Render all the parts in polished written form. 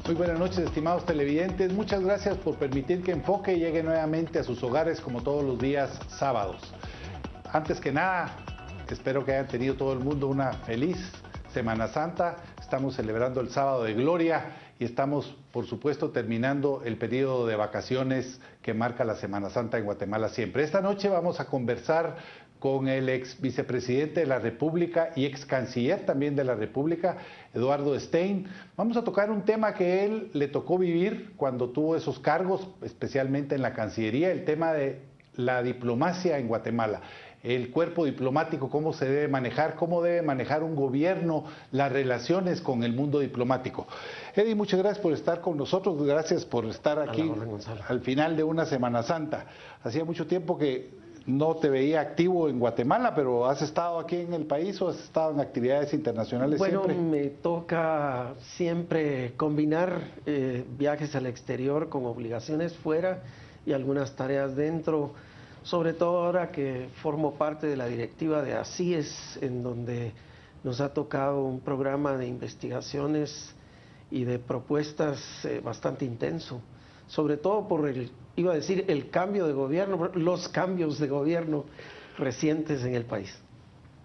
Muy buenas noches, estimados televidentes. Muchas gracias por permitir que Enfoque llegue nuevamente a sus hogares como todos los días sábados. Antes que nada, espero que hayan tenido todo el mundo una feliz Semana Santa. Estamos celebrando el Sábado de Gloria y estamos, por supuesto, terminando el periodo de vacaciones que marca la Semana Santa en Guatemala siempre. Esta noche vamos a conversar con el ex vicepresidente de la República y ex canciller también de la República, Eduardo Stein. Vamos a tocar un tema que él le tocó vivir cuando tuvo esos cargos, especialmente en la Cancillería, el tema de la diplomacia en Guatemala. El cuerpo diplomático, cómo se debe manejar, cómo debe manejar un gobierno, las relaciones con el mundo diplomático. Eddie, muchas gracias por estar con nosotros, gracias por estar aquí al final de una Semana Santa. Hacía mucho tiempo que no te veía activo en Guatemala, pero ¿has estado aquí en el país o has estado en actividades internacionales siempre? Bueno, me toca siempre combinar viajes al exterior con obligaciones fuera y algunas tareas dentro, sobre todo ahora que formo parte de la directiva de ACIES, en donde nos ha tocado un programa de investigaciones y de propuestas bastante intenso, sobre todo por el cambio de gobierno, los cambios de gobierno recientes en el país.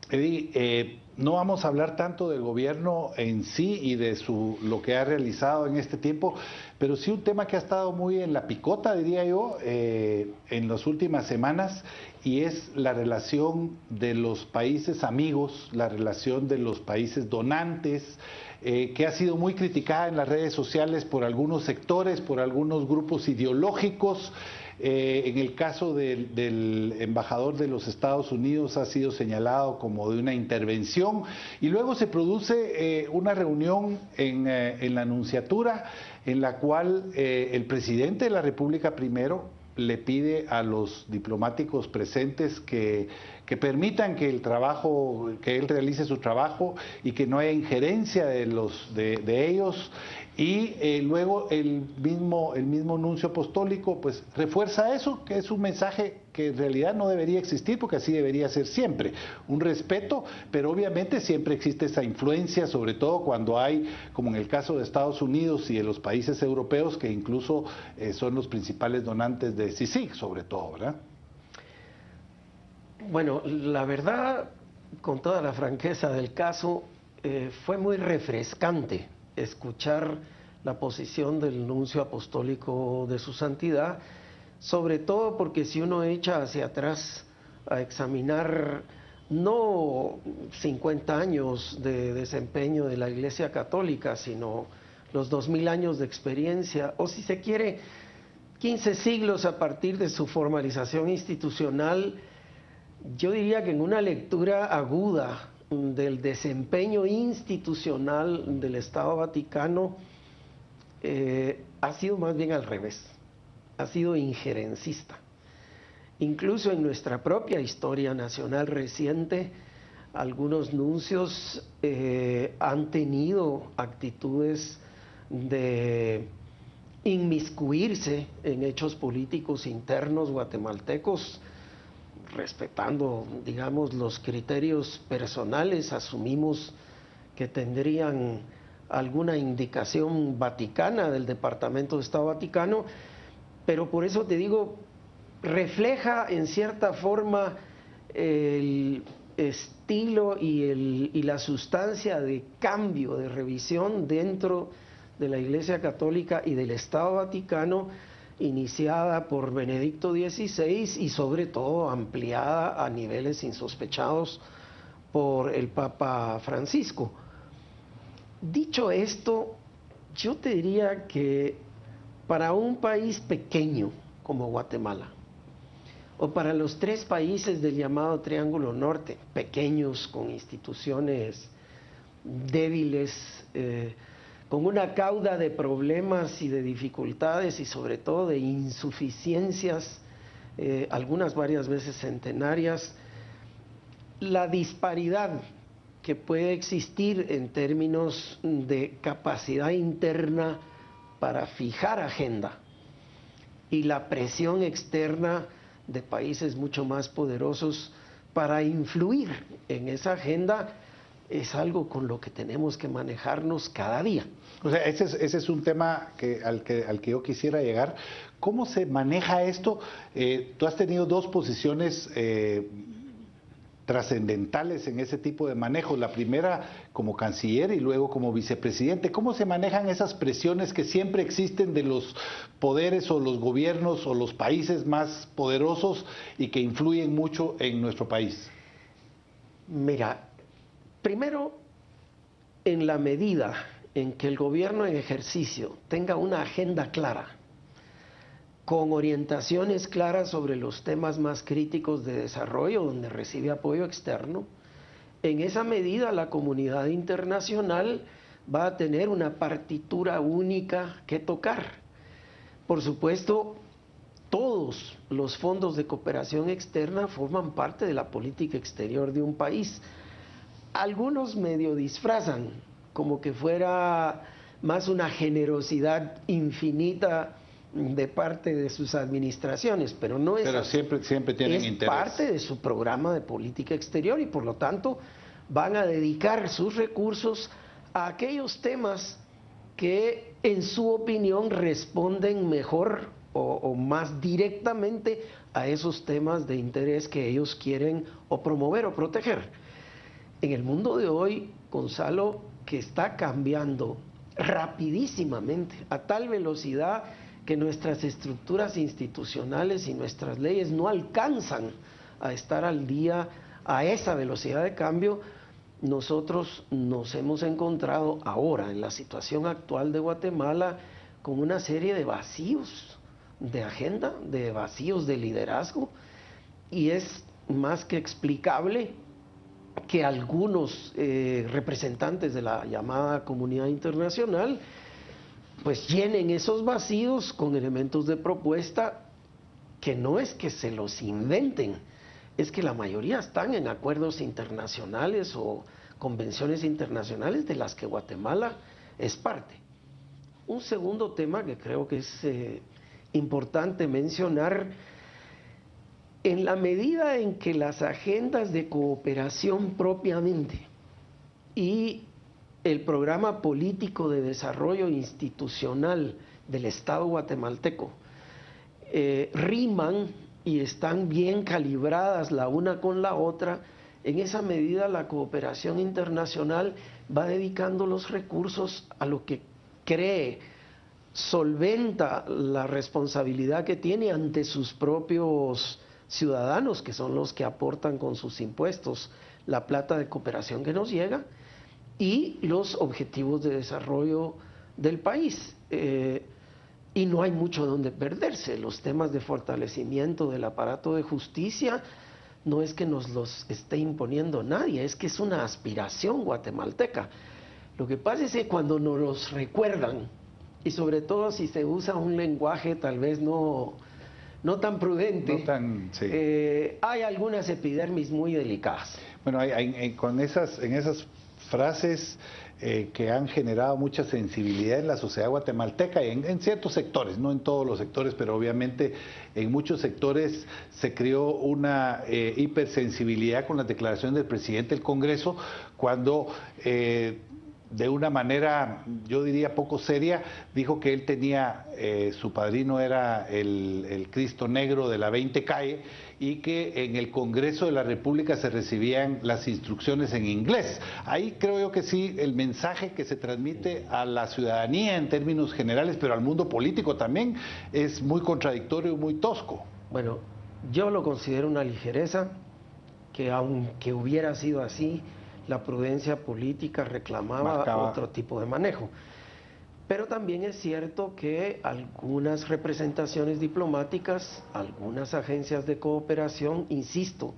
Eddie, no vamos a hablar tanto del gobierno en sí y de lo que ha realizado en este tiempo, pero sí un tema que ha estado muy en la picota, diría yo, en las últimas semanas, y es la relación de los países amigos, la relación de los países donantes, que ha sido muy criticada en las redes sociales por algunos sectores, por algunos grupos ideológicos. En el caso del embajador de los Estados Unidos ha sido señalado como de una intervención, y luego se produce una reunión en la Nunciatura en la cual el presidente de la República primero le pide a los diplomáticos presentes que permitan que él realice su trabajo y que no haya injerencia de ellos. Y luego el mismo nuncio apostólico pues refuerza eso, que es un mensaje que en realidad no debería existir, porque así debería ser siempre, un respeto, pero obviamente siempre existe esa influencia, sobre todo cuando hay, como en el caso de Estados Unidos y de los países europeos, que incluso son los principales donantes de CICIG, sobre todo, ¿verdad? Bueno, la verdad, con toda la franqueza del caso, fue muy refrescante escuchar la posición del nuncio apostólico de su santidad, sobre todo porque si uno echa hacia atrás a examinar no 50 años de desempeño de la Iglesia Católica, sino los 2000 años de experiencia, o si se quiere, 15 siglos a partir de su formalización institucional, yo diría que en una lectura aguda del desempeño institucional del Estado Vaticano, ha sido más bien al revés, ha sido injerencista. Incluso en nuestra propia historia nacional reciente, algunos nuncios han tenido actitudes de inmiscuirse en hechos políticos internos guatemaltecos, respetando, digamos, los criterios personales. Asumimos que tendrían alguna indicación vaticana del Departamento de Estado Vaticano, pero por eso te digo, refleja en cierta forma el estilo y la sustancia de cambio, de revisión dentro de la Iglesia Católica y del Estado Vaticano, iniciada por Benedicto XVI y sobre todo ampliada a niveles insospechados por el Papa Francisco. Dicho esto, yo te diría que para un país pequeño como Guatemala, o para los tres países del llamado Triángulo Norte, pequeños, con instituciones débiles, con una cauda de problemas y de dificultades y sobre todo de insuficiencias, algunas varias veces centenarias, la disparidad que puede existir en términos de capacidad interna para fijar agenda y la presión externa de países mucho más poderosos para influir en esa agenda, es algo con lo que tenemos que manejarnos cada día. O sea, ese es un tema al que yo quisiera llegar. ¿Cómo se maneja esto? Tú has tenido dos posiciones trascendentales en ese tipo de manejo. La primera como canciller y luego como vicepresidente. ¿Cómo se manejan esas presiones que siempre existen de los poderes o los gobiernos o los países más poderosos y que influyen mucho en nuestro país? Mira, primero, en la medida en que el gobierno en ejercicio tenga una agenda clara, con orientaciones claras sobre los temas más críticos de desarrollo, donde recibe apoyo externo, en esa medida la comunidad internacional va a tener una partitura única que tocar. Por supuesto, todos los fondos de cooperación externa forman parte de la política exterior de un país. Algunos medio disfrazan como que fuera más una generosidad infinita de parte de sus administraciones, pero no es así. Siempre tienen es interés. parte de su programa de política exterior y por lo tanto van a dedicar sus recursos a aquellos temas que en su opinión responden mejor o más directamente a esos temas de interés que ellos quieren o promover o proteger. En el mundo de hoy, Gonzalo, que está cambiando rapidísimamente, a tal velocidad que nuestras estructuras institucionales y nuestras leyes no alcanzan a estar al día a esa velocidad de cambio, nosotros nos hemos encontrado ahora en la situación actual de Guatemala con una serie de vacíos de agenda, de vacíos de liderazgo, y es más que explicable que algunos representantes de la llamada comunidad internacional pues llenen esos vacíos con elementos de propuesta que no es que se los inventen, es que la mayoría están en acuerdos internacionales o convenciones internacionales de las que Guatemala es parte. Un segundo tema que creo que es importante mencionar: en la medida en que las agendas de cooperación propiamente y el programa político de desarrollo institucional del Estado guatemalteco riman y están bien calibradas la una con la otra, en esa medida la cooperación internacional va dedicando los recursos a lo que cree solventa la responsabilidad que tiene ante sus propios ciudadanos, que son los que aportan con sus impuestos la plata de cooperación que nos llega, y los objetivos de desarrollo del país. Y no hay mucho donde perderse. Los temas de fortalecimiento del aparato de justicia no es que nos los esté imponiendo nadie, es que es una aspiración guatemalteca. Lo que pasa es que cuando nos los recuerdan, y sobre todo si se usa un lenguaje tal vez no tan prudente, sí. Hay algunas epidermis muy delicadas. Bueno, en esas frases que han generado mucha sensibilidad en la sociedad guatemalteca y en ciertos sectores, no en todos los sectores, pero obviamente en muchos sectores se creó una hipersensibilidad con las declaraciones del presidente del Congreso cuando de una manera, yo diría poco seria, dijo que él tenía, su padrino era el Cristo Negro de la 20 Calle y que en el Congreso de la República se recibían las instrucciones en inglés. Ahí creo yo que sí, el mensaje que se transmite a la ciudadanía en términos generales, pero al mundo político también, es muy contradictorio y muy tosco. Bueno, yo lo considero una ligereza, que aunque hubiera sido así, la prudencia política reclamaba otro tipo de manejo. Pero también es cierto que algunas representaciones diplomáticas, algunas agencias de cooperación, insisto,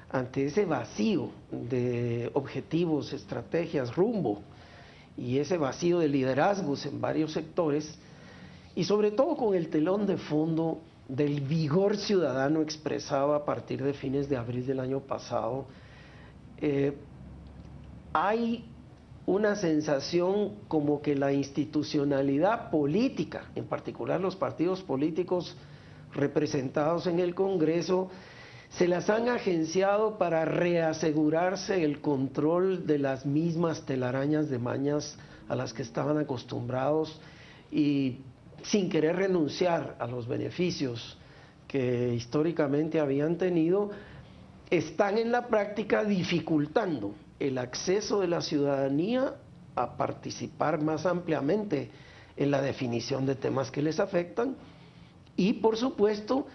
ante ese vacío de objetivos, estrategias, rumbo, y ese vacío de liderazgos en varios sectores, y sobre todo con el telón de fondo del vigor ciudadano expresado a partir de fines de abril del año pasado, hay una sensación como que la institucionalidad política, en particular los partidos políticos representados en el Congreso, se las han agenciado para reasegurarse el control de las mismas telarañas de mañas a las que estaban acostumbrados y sin querer renunciar a los beneficios que históricamente habían tenido, están en la práctica dificultando el acceso de la ciudadanía a participar más ampliamente en la definición de temas que les afectan y, por supuesto,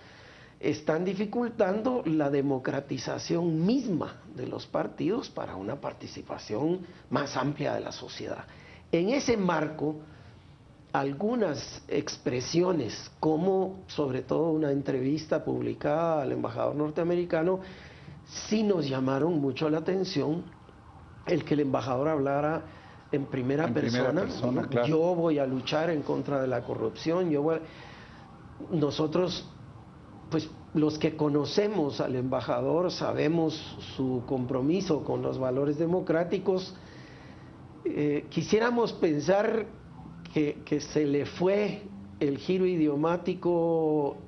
están dificultando la democratización misma de los partidos para una participación más amplia de la sociedad. En ese marco, algunas expresiones, como sobre todo una entrevista publicada al embajador norteamericano, sí nos llamaron mucho la atención. El que el embajador hablara en primera persona, claro. Yo voy a luchar en contra de la corrupción, nosotros, pues los que conocemos al embajador, sabemos su compromiso con los valores democráticos. Quisiéramos pensar que se le fue el giro idiomático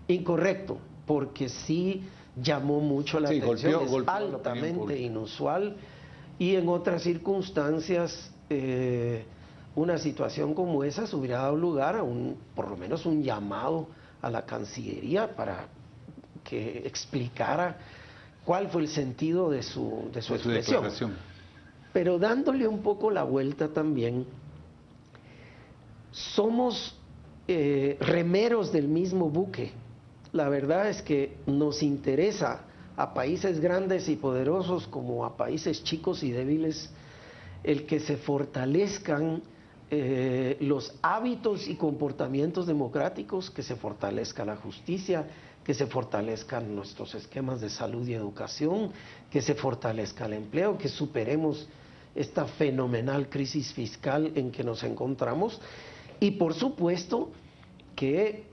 incorrecto, porque sí llamó mucho la atención, es altamente inusual, y en otras circunstancias una situación como esa se hubiera dado lugar a por lo menos un llamado a la Cancillería para que explicara cuál fue el sentido de su expresión. Pero dándole un poco la vuelta también, somos remeros del mismo buque. La verdad es que nos interesa a países grandes y poderosos como a países chicos y débiles el que se fortalezcan los hábitos y comportamientos democráticos, que se fortalezca la justicia, que se fortalezcan nuestros esquemas de salud y educación, que se fortalezca el empleo, que superemos esta fenomenal crisis fiscal en que nos encontramos y, por supuesto, que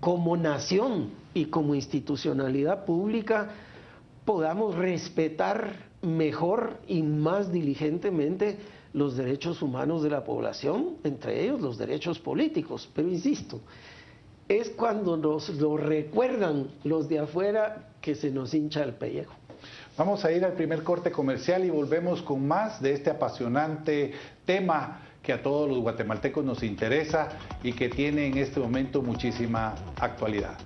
como nación y como institucionalidad pública podamos respetar mejor y más diligentemente los derechos humanos de la población, entre ellos los derechos políticos. Pero insisto, es cuando nos lo recuerdan los de afuera que se nos hincha el pellejo. Vamos a ir al primer corte comercial y volvemos con más de este apasionante tema que a todos los guatemaltecos nos interesa y que tiene en este momento muchísima actualidad.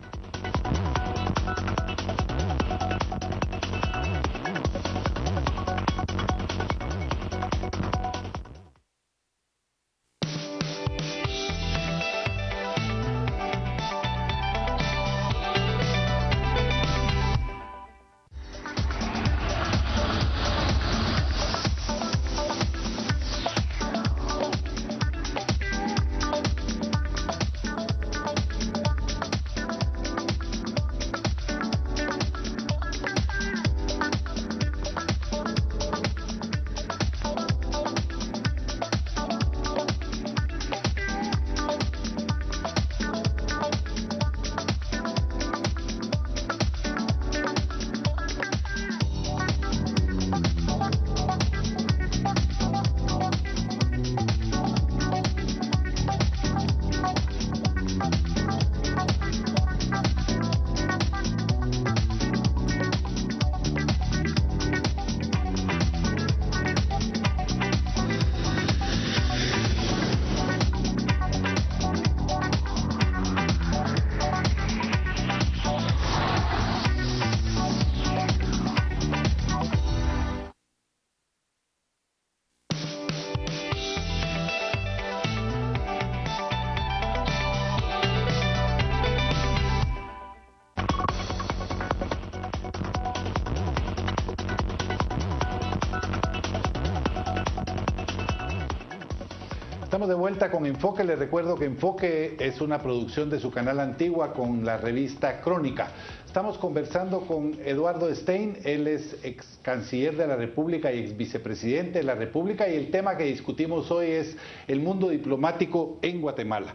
Estamos de vuelta con Enfoque. Les recuerdo que Enfoque es una producción de su canal Antigua con la revista Crónica. Estamos conversando con Eduardo Stein, él es ex canciller de la República y ex vicepresidente de la República, y el tema que discutimos hoy es el mundo diplomático en Guatemala.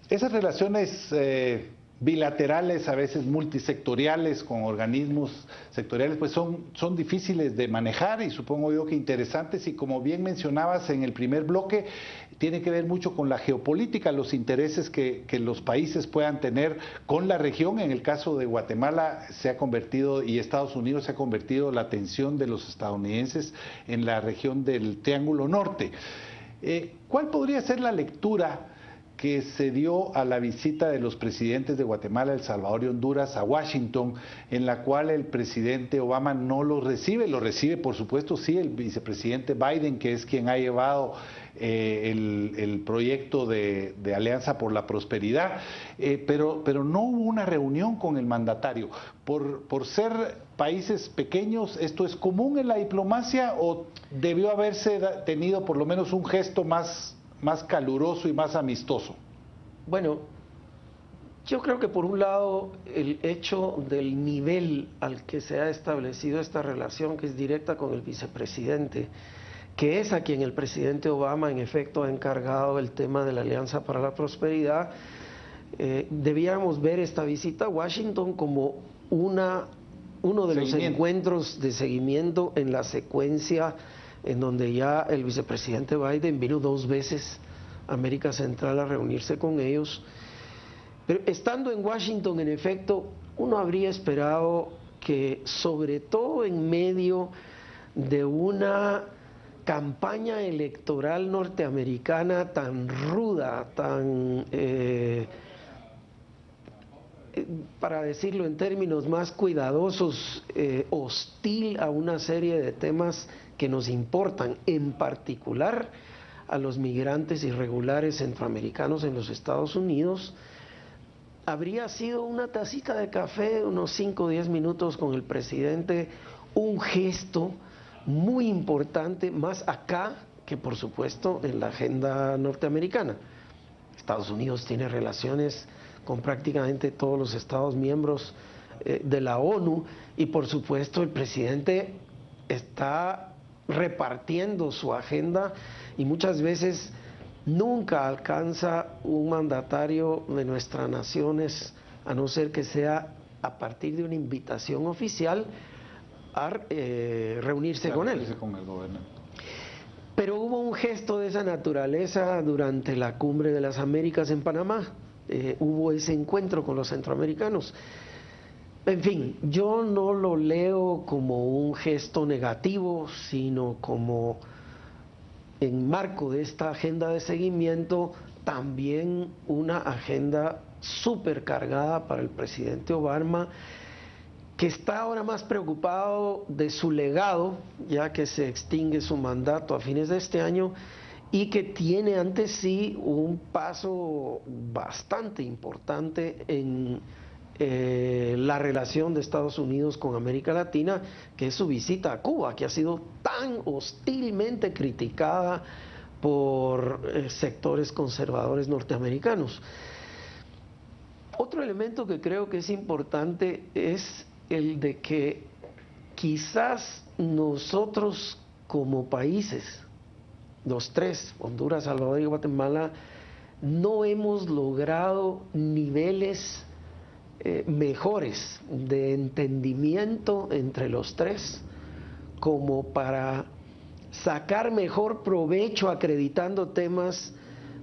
Esas relaciones bilaterales, a veces multisectoriales, con organismos sectoriales, pues son difíciles de manejar y supongo yo que interesantes, y como bien mencionabas en el primer bloque, tiene que ver mucho con la geopolítica, los intereses que los países puedan tener con la región. En el caso de Guatemala se ha convertido, y Estados Unidos se ha convertido, la atención de los estadounidenses en la región del Triángulo Norte. ¿Cuál podría ser la lectura que se dio a la visita de los presidentes de Guatemala, El Salvador y Honduras a Washington, en la cual el presidente Obama no los recibe? Lo recibe, por supuesto, sí, el vicepresidente Biden, que es quien ha llevado el proyecto de Alianza por la Prosperidad, pero no hubo una reunión con el mandatario. Por ser países pequeños, ¿esto es común en la diplomacia o debió haberse tenido por lo menos un gesto más caluroso y más amistoso? Bueno, yo creo que por un lado el hecho del nivel al que se ha establecido esta relación, que es directa con el vicepresidente, que es a quien el presidente Obama en efecto ha encargado el tema de la Alianza para la Prosperidad, debíamos ver esta visita a Washington como uno de los encuentros de seguimiento en la secuencia en donde ya el vicepresidente Biden vino 2 veces a América Central a reunirse con ellos. Pero estando en Washington, en efecto, uno habría esperado que, sobre todo en medio de una campaña electoral norteamericana tan ruda, tan, para decirlo en términos más cuidadosos, hostil a una serie de temas que nos importan, en particular a los migrantes irregulares centroamericanos en los Estados Unidos, habría sido una tacita de café, unos 5 o 10 minutos con el presidente, un gesto muy importante, más acá que por supuesto en la agenda norteamericana. Estados Unidos tiene relaciones con prácticamente todos los Estados miembros de la ONU, y por supuesto el presidente está repartiendo su agenda, y muchas veces nunca alcanza un mandatario de nuestras naciones, a no ser que sea a partir de una invitación oficial, a reunirse con él. Con el gobernador. Pero hubo un gesto de esa naturaleza durante la Cumbre de las Américas en Panamá. Hubo ese encuentro con los centroamericanos. En fin, yo no lo leo como un gesto negativo, sino como, en marco de esta agenda de seguimiento, también una agenda súper cargada para el presidente Obama, que está ahora más preocupado de su legado, ya que se extingue su mandato a fines de este año, y que tiene ante sí un paso bastante importante en la relación de Estados Unidos con América Latina, que es su visita a Cuba, que ha sido tan hostilmente criticada por sectores conservadores norteamericanos. Otro elemento que creo que es importante es el de que quizás nosotros como países, los tres, Honduras, Salvador y Guatemala, no hemos logrado niveles mejores de entendimiento entre los tres como para sacar mejor provecho acreditando temas,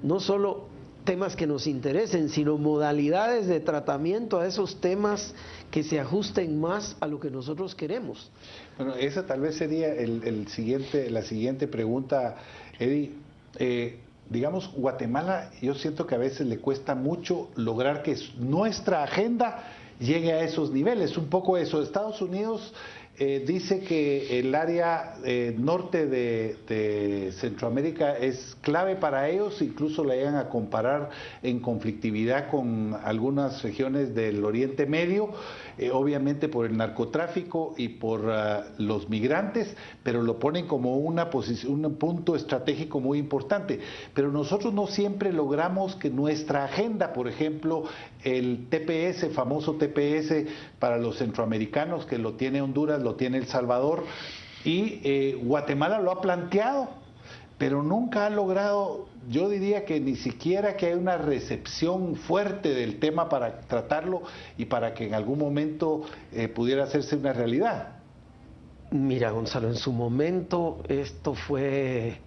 no solo temas que nos interesen, sino modalidades de tratamiento a esos temas que se ajusten más a lo que nosotros queremos. Bueno, esa tal vez sería la siguiente pregunta, Eddie. Digamos, Guatemala, yo siento que a veces le cuesta mucho lograr que nuestra agenda llegue a esos niveles, un poco eso. Estados Unidos dice que el área norte de Centroamérica es clave para ellos, incluso la llegan a comparar en conflictividad con algunas regiones del Oriente Medio, obviamente por el narcotráfico y por los migrantes, pero lo ponen como una posición, un punto estratégico muy importante. Pero nosotros no siempre logramos que nuestra agenda, por ejemplo, el TPS, famoso TPS para los centroamericanos, que lo tiene Honduras, lo tiene El Salvador, y Guatemala lo ha planteado, pero nunca ha logrado, yo diría que ni siquiera que haya una recepción fuerte del tema para tratarlo y para que en algún momento pudiera hacerse una realidad. Mira, Gonzalo, en su momento esto fue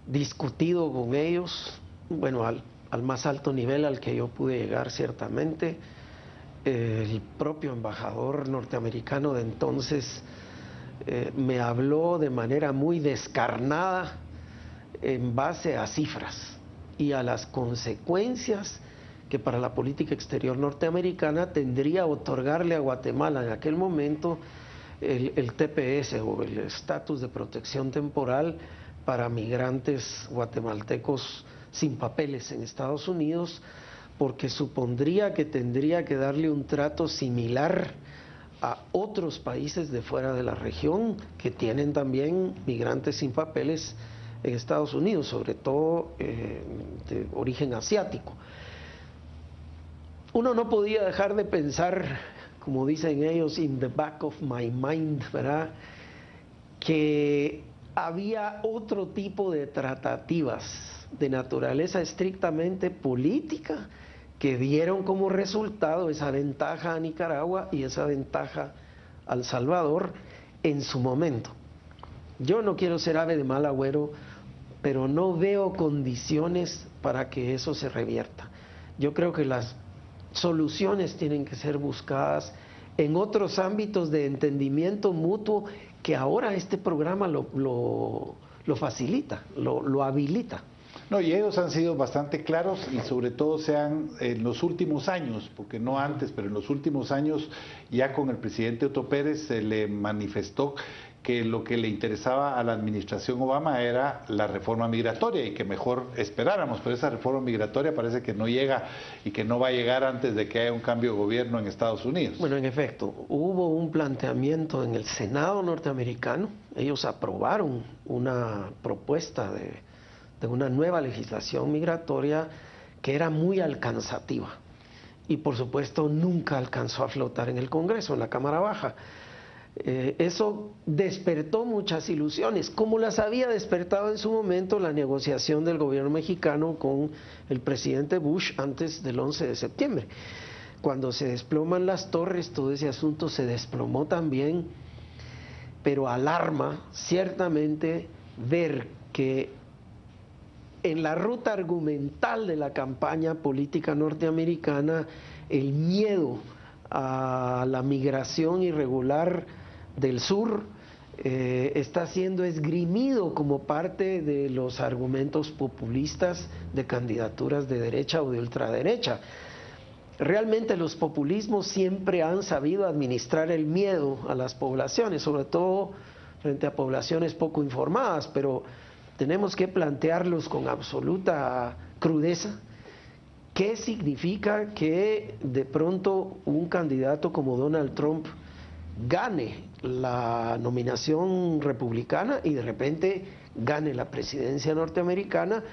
discutido con ellos, bueno, al más alto nivel al que yo pude llegar ciertamente. El propio embajador norteamericano de entonces me habló de manera muy descarnada en base a cifras y a las consecuencias que para la política exterior norteamericana tendría otorgarle a Guatemala en aquel momento el TPS o el estatus de protección temporal para migrantes guatemaltecos sin papeles en Estados Unidos, porque supondría que tendría que darle un trato similar a otros países de fuera de la región que tienen también migrantes sin papeles en Estados Unidos, sobre todo de origen asiático. Uno no podía dejar de pensar, como dicen ellos, in the back of my mind, ¿verdad?, que había otro tipo de tratativas de naturaleza estrictamente política que dieron como resultado esa ventaja a Nicaragua y esa ventaja a El Salvador en su momento. Yo no quiero ser ave de mal agüero, pero no veo condiciones para que eso se revierta. Yo creo que las soluciones tienen que ser buscadas en otros ámbitos de entendimiento mutuo que ahora este programa lo facilita, lo habilita. No, y ellos han sido bastante claros y sobre todo en los últimos años, porque no antes, pero en los últimos años ya con el presidente Otto Pérez se le manifestó que lo que le interesaba a la administración Obama era la reforma migratoria y que mejor esperáramos, pero esa reforma migratoria parece que no llega y que no va a llegar antes de que haya un cambio de gobierno en Estados Unidos. Bueno, en efecto, hubo un planteamiento en el Senado norteamericano, ellos aprobaron una propuesta de una nueva legislación migratoria que era muy alcanzativa y por supuesto nunca alcanzó a flotar en el Congreso, en la Cámara Baja. Eso despertó muchas ilusiones, como las había despertado en su momento la negociación del gobierno mexicano con el presidente Bush antes del 11 de septiembre. Cuando se desploman las torres, todo ese asunto se desplomó también, pero alarma ciertamente ver que en la ruta argumental de la campaña política norteamericana, el miedo a la migración irregular del sur está siendo esgrimido como parte de los argumentos populistas de candidaturas de derecha o de ultraderecha. Realmente los populismos siempre han sabido administrar el miedo a las poblaciones, sobre todo frente a poblaciones poco informadas, pero tenemos que plantearlos con absoluta crudeza. ¿Qué significa que de pronto un candidato como Donald Trump gane la nominación republicana y de repente gane la presidencia norteamericana?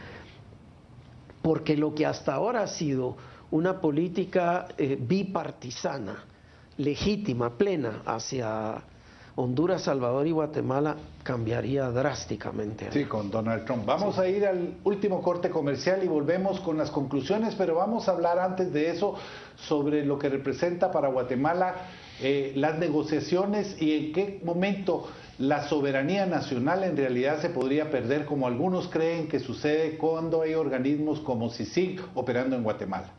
Porque lo que hasta ahora ha sido una política bipartisana, legítima, plena, hacia Honduras, Salvador y Guatemala cambiaría drásticamente. Sí, con Donald Trump. Vamos a ir al último corte comercial y volvemos con las conclusiones, pero vamos a hablar antes de eso sobre lo que representa para Guatemala las negociaciones y en qué momento la soberanía nacional en realidad se podría perder, como algunos creen que sucede cuando hay organismos como CICIG operando en Guatemala.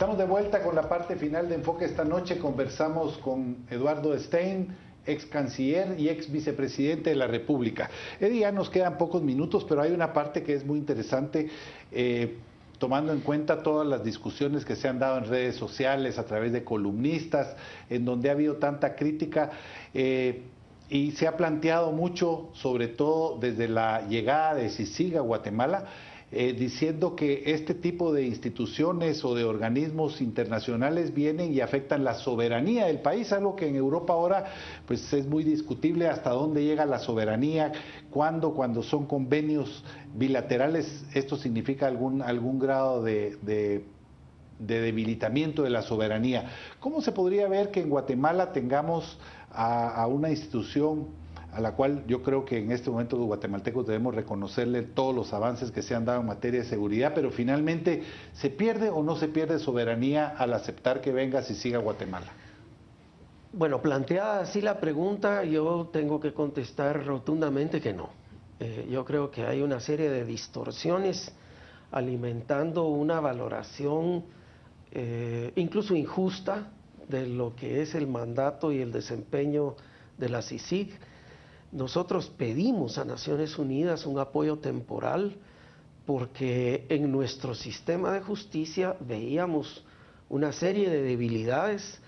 Estamos de vuelta con la parte final de Enfoque esta noche. Conversamos con Eduardo Stein, ex canciller y ex vicepresidente de la República. Eddie, ya nos quedan pocos minutos, pero hay una parte que es muy interesante, tomando en cuenta todas las discusiones que se han dado en redes sociales, a través de columnistas, en donde ha habido tanta crítica. Y se ha planteado mucho, sobre todo desde la llegada de CICIG a Guatemala, diciendo que este tipo de instituciones o de organismos internacionales vienen y afectan la soberanía del país, algo que en Europa ahora pues es muy discutible hasta dónde llega la soberanía, cuando son convenios bilaterales, esto significa algún grado de debilitamiento de la soberanía. ¿Cómo se podría ver que en Guatemala tengamos a una institución a la cual yo creo que en este momento los guatemaltecos debemos reconocerle todos los avances que se han dado en materia de seguridad, pero finalmente, ¿se pierde o no se pierde soberanía al aceptar que venga CICIG a Guatemala? Bueno, planteada así la pregunta, yo tengo que contestar rotundamente que no. Yo creo que hay una serie de distorsiones alimentando una valoración incluso injusta de lo que es el mandato y el desempeño de la CICIG. Nosotros pedimos a Naciones Unidas un apoyo temporal porque en nuestro sistema de justicia veíamos una serie de debilidades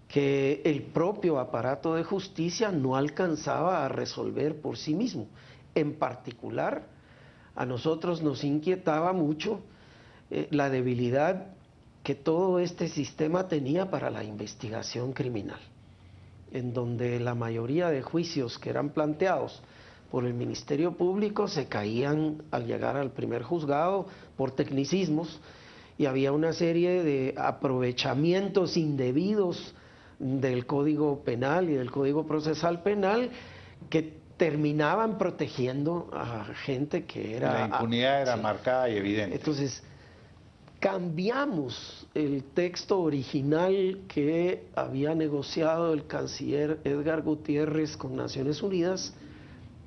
que el propio aparato de justicia no alcanzaba a resolver por sí mismo. En particular, a nosotros nos inquietaba mucho la debilidad que todo este sistema tenía para la investigación criminal, en donde la mayoría de juicios que eran planteados por el Ministerio Público se caían al llegar al primer juzgado por tecnicismos, y había una serie de aprovechamientos indebidos del Código Penal y del Código Procesal Penal que terminaban protegiendo a gente que era... La impunidad era marcada y evidente. Entonces, cambiamos el texto original que había negociado el canciller Edgar Gutiérrez con Naciones Unidas,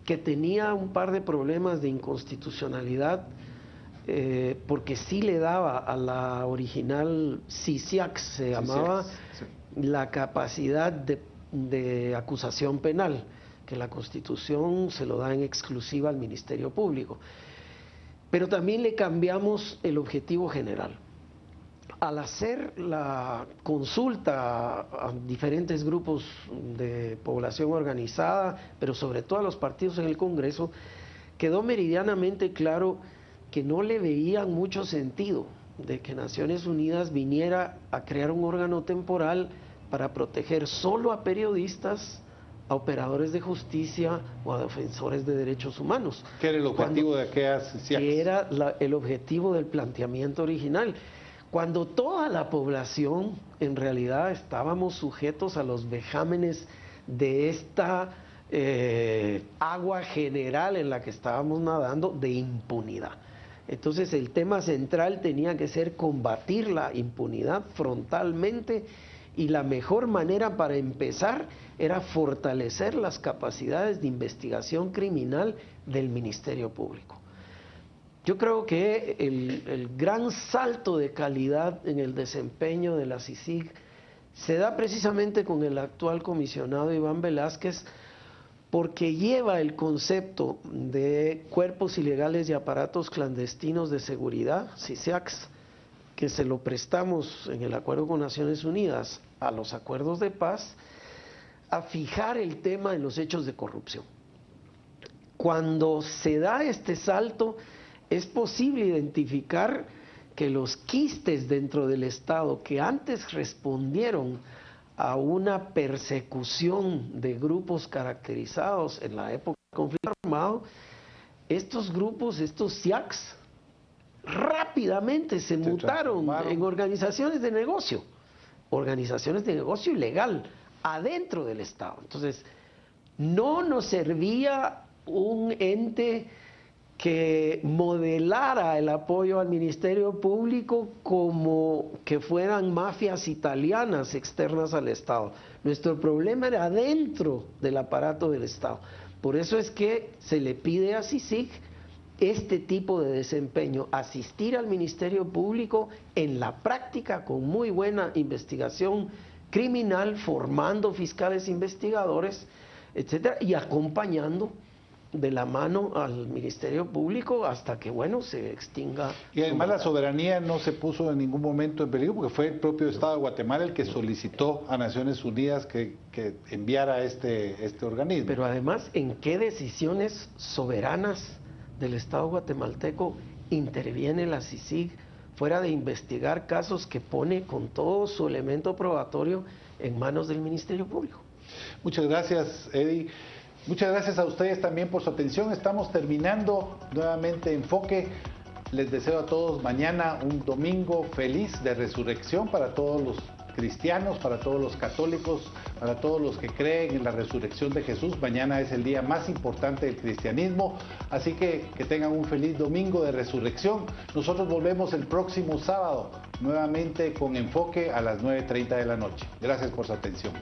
que tenía un par de problemas de inconstitucionalidad, porque sí le daba a la original CICIAC, se llamaba, sí, la capacidad de acusación penal, que la Constitución se lo da en exclusiva al Ministerio Público. Pero también le cambiamos el objetivo general. Al hacer la consulta a diferentes grupos de población organizada, pero sobre todo a los partidos en el Congreso, quedó meridianamente claro que no le veían mucho sentido de que Naciones Unidas viniera a crear un órgano temporal para proteger solo a periodistas, a operadores de justicia o a defensores de derechos humanos. ¿Qué era el objetivo de aquellas? Que era el objetivo del planteamiento original. Cuando toda la población en realidad estábamos sujetos a los vejámenes de esta agua general en la que estábamos nadando de impunidad. Entonces el tema central tenía que ser combatir la impunidad frontalmente, y la mejor manera para empezar era fortalecer las capacidades de investigación criminal del Ministerio Público. Yo creo que el gran salto de calidad en el desempeño de la CICIG se da precisamente con el actual comisionado Iván Velázquez, porque lleva el concepto de cuerpos ilegales y aparatos clandestinos de seguridad, CICIACS, que se lo prestamos en el acuerdo con Naciones Unidas a los acuerdos de paz, a fijar el tema en los hechos de corrupción. Cuando se da este salto, es posible identificar que los quistes dentro del Estado que antes respondieron a una persecución de grupos caracterizados en la época del conflicto armado, estos grupos, estos CIACs, rápidamente se mutaron en organizaciones de negocio ilegal adentro del Estado. Entonces, no nos servía un ente que modelara el apoyo al Ministerio Público como que fueran mafias italianas externas al Estado. Nuestro problema era dentro del aparato del Estado. Por eso es que se le pide a CICIG este tipo de desempeño, asistir al Ministerio Público en la práctica con muy buena investigación criminal, formando fiscales investigadores, etcétera, y acompañando de la mano al Ministerio Público hasta que, bueno, se extinga. Y además la soberanía no se puso en ningún momento en peligro, porque fue el propio Estado de Guatemala el que solicitó a Naciones Unidas que enviara este organismo. Pero además, ¿en qué decisiones soberanas del Estado guatemalteco interviene la CICIG fuera de investigar casos que pone con todo su elemento probatorio en manos del Ministerio Público? Muchas gracias, Eddie. Muchas gracias a ustedes también por su atención. Estamos terminando nuevamente Enfoque. Les deseo a todos mañana un domingo feliz de resurrección para todos los cristianos, para todos los católicos, para todos los que creen en la resurrección de Jesús. Mañana es el día más importante del cristianismo, así que tengan un feliz domingo de resurrección. Nosotros volvemos el próximo sábado, nuevamente con Enfoque a las 9:30 de la noche. Gracias por su atención.